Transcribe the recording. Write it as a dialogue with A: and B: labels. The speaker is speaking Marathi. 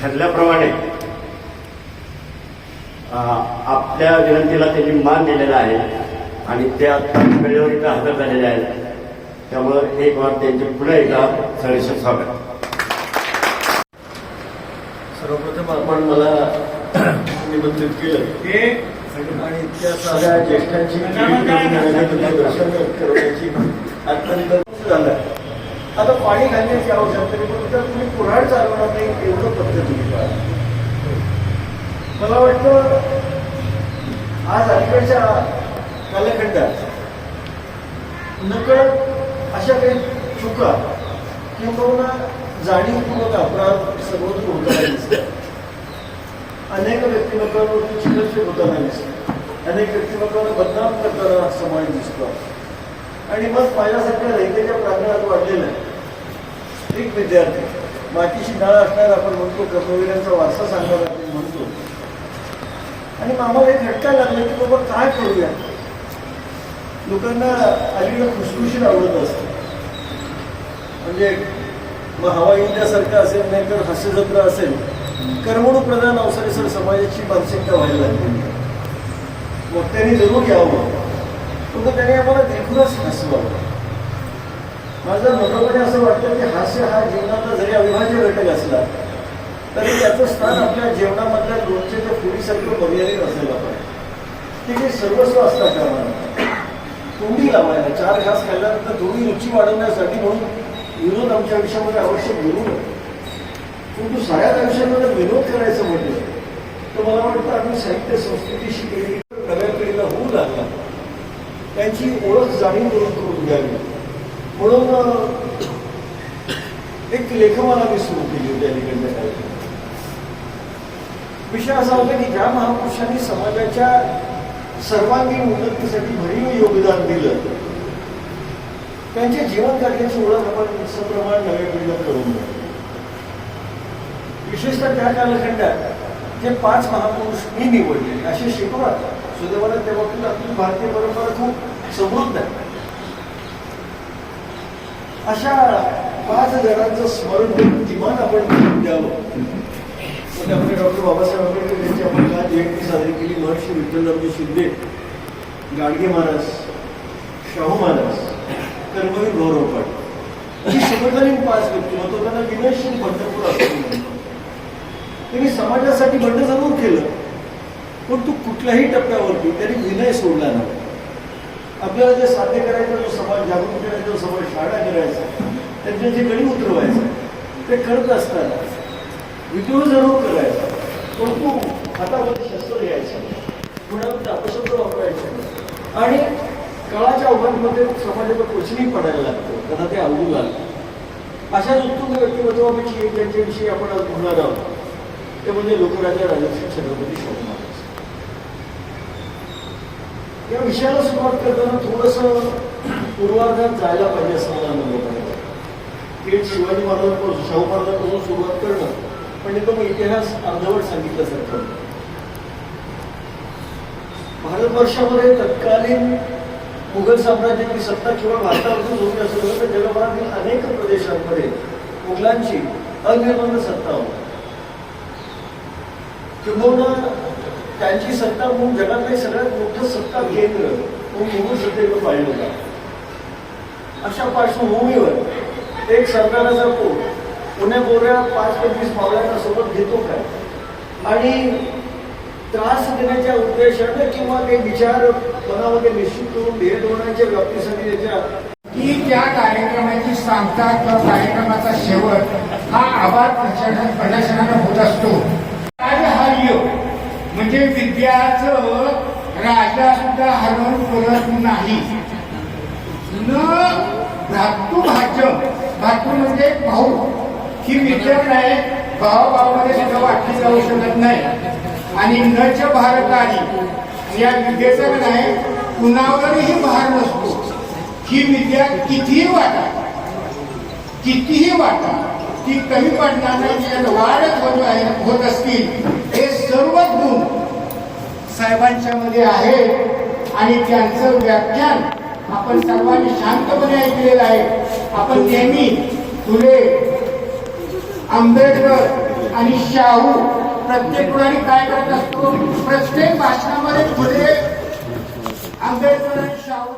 A: ठरल्याप्रमाणे आपल्या विनंतीला त्यांनी मान दिलेला आहे आणि ते आता वेळेवर इथं हजर झालेले आहेत. त्यामुळे एक वार त्यांचे पुन्हा एकदा सहर्ष स्वागत. सर्वप्रथम आपण मला निमंत्रित केलं आणि त्या सगळ्या ज्येष्ठांची दर्शन करण्याची अत्यंत झालं. आता पाणी घालण्याची आवश्यकता तुम्ही कुऱ्हाड चालवणार नाही एवढं पद्धती मला वाटतं. आज अलीकडच्या कालखंडात नकळत अशा काही चुका किंवा जाणीवपूर्वक अपराध सर्वत्र होताना दिसतात. अनेक व्यक्तिमत्वांवरती चिकलफेक होताना दिसतात. अनेक व्यक्तिमत्वांना बदनाम करताना समाज दिसतो. आणि मग माझ्यासारख्या रयतेच्या प्रांगणात वाढलेला एक विद्यार्थी मातीशी डाळ असणारा आपण म्हणतो, कर्मवीरांचा वारसा सांगणारा आपण म्हणतो. आणि आम्हाला एक झटका लागला की बाबा काय करूया. लोकांना अलीकडे खुशखुशीत आवडत असतं. म्हणजे मग हवा इंडियासारखं असेल, नाही तर हास्यजत्रा असेल, करमणूक प्रधान अवसरेसर समाजाची मानसिकता व्हायला लागली. मग त्यांनी जरूर यावं, पण त्याने आम्हाला देखूनच हसवावं. माझं मोठंपणे असं वाटतं की हास्य हा जीवनाचा जरी अविभाज्य घटक असला तरी त्याचं स्थान आपल्या जीवनामधल्या लोणच्याच्या फुडीसारखं मर्यादित असायला पाहिजे. ते काही सर्वस्व असता कामा नये. तोंडी लावायला 4 घास खाल्ल्यानंतर थोडी रुची वाढवण्यासाठी म्हणून विनोद आमच्या आयुष्यामध्ये आवश्यक जरूर आहे. परंतु साऱ्याच आयुष्यामध्ये विनोद करायचं म्हटलं तर मला वाटतं आम्ही साहित्य संस्कृतीशी केली नव्या पिढीला होऊ लागला. त्यांची ओळख जाणीव करून द्यावी म्हणून एक लेखमाला मी सुरू केली होती अलीकडच्या काळात. विषय असा होता की ज्या महापुरुषांनी समाजाच्या सर्वांगीण उन्नतीसाठी भरीव योगदान दिलं त्यांच्या जीवन कार्याची ओळख आपण सप्रमाण नव्या पिढीला करून द्या. विशेषतः त्या कालखंडात जे 5 महापुरुष मी निवडले असे शिकवतात. सुदैवाने त्या बाबतीत आपली भारतीय परंपरा खूप समृद्ध आहे. अशा 5 जणांचं स्मरण करून किमान आपण द्यावं. त्यामध्ये डॉक्टर बाबासाहेब आंबेडकर यांची आपण काल जयंती साजरी केली. महर्षी विठ्ठलरावजी शिंदे, गाडगे महाराज, शाहू महाराज, कर्मवीर गौरव पाटील ही समकालीन 5 व्यक्तिमत्व. त्यांना विनयशील पंढरपूर असं म्हणतो. त्यांनी समाजासाठी बंड जरूर केलं, पण तू कुठल्याही टप्प्यावरती त्यांनी विनय सोडला नाही. आपल्याला जे साध्य करायचं, जो समाज जागृत करायचा, जो समाज शाळा करायचा, त्यांच्या जे गणी उतरवायचं ते करत असताना विद्रोह जरूर करायचा, परंतु हातामध्ये शस्त्र घ्यायचं, कुणाला अपशब्द वापरायचं आणि काळाच्या ओघांमध्ये समाजाला कोचणी पडायला लागतं, त्यांना ते अवघड लागतं. अशाच उत्तुंग व्यक्तिमत्वापैकी एक त्यांच्याविषयी आपण आज बोलणार आहोत ते म्हणजे लोकराजा राजर्षी छत्रपती शाहू महाराज. या विषयाला सुरुवात करताना थोडंसं पूर्वार्धात जायला पाहिजे असं मला अनुभव आहे. थेट शिवाजी महाराजांपासून, शाहू महाराजांपासून सुरुवात करणं म्हणजे तो इतिहास अर्धवट सांगितल्यासारखं. भारतवर्षामध्ये तत्कालीन मुघल साम्राज्याची सत्ता किंवा भारतावरती होती असं होतं तर जगभरातील अनेक प्रदेशांमध्ये मुघलांची अनिर्बंध सत्ता होती. किंबहुना त्यांची सत्ता म्हणून जगातलं सगळ्यात मोठं सत्ता केंद्र मुघल सत्तेवर पाहिलं होता. अशा पार्श्वभूमीवर एक सरदाराचा पोट पुण्या बोऱ्या 5-25 मावळ्यांना सोबत घेतो काय आणि त्रास देण्याच्या उद्देशाने किंवा ते विचार मनामध्ये निश्चित करून ध्येय धोरणाच्या व्याप्तीसाठी त्याच्या
B: की त्या कार्यक्रमाची सांगता किंवा कार्यक्रमाचा शेवट हा आभार प्रदर्शनानं होत असतो. राजहार्य म्हणजे विद्याचं राजा सुद्धा हरवून बोलत नाही. न भ्रातृभाज्य, भातृ म्हणजे भाऊ, ही विद्या नाही भावाभावामध्ये सुद्धा वाटली जाऊ शकत नाही. आणि नच भारतानी या विद्येचं नाही कुणावरही भार नसतो. ही विद्या कितीही वाटा ती कमी पडणार नाही, वाढत होत असतील. हे सर्व गुण साहेबांच्या मध्ये आहे आणि त्यांचं व्याख्यान आपण सर्वांनी शांतपणे ऐकलेलं आहे. आपण नेहमी फुले, आंबेडकर आणि शाहू प्रत्येक ठिकाणी काय करत असतो, प्रत्येक भाषणामध्ये फुले, आंबेडकर आणि शाहू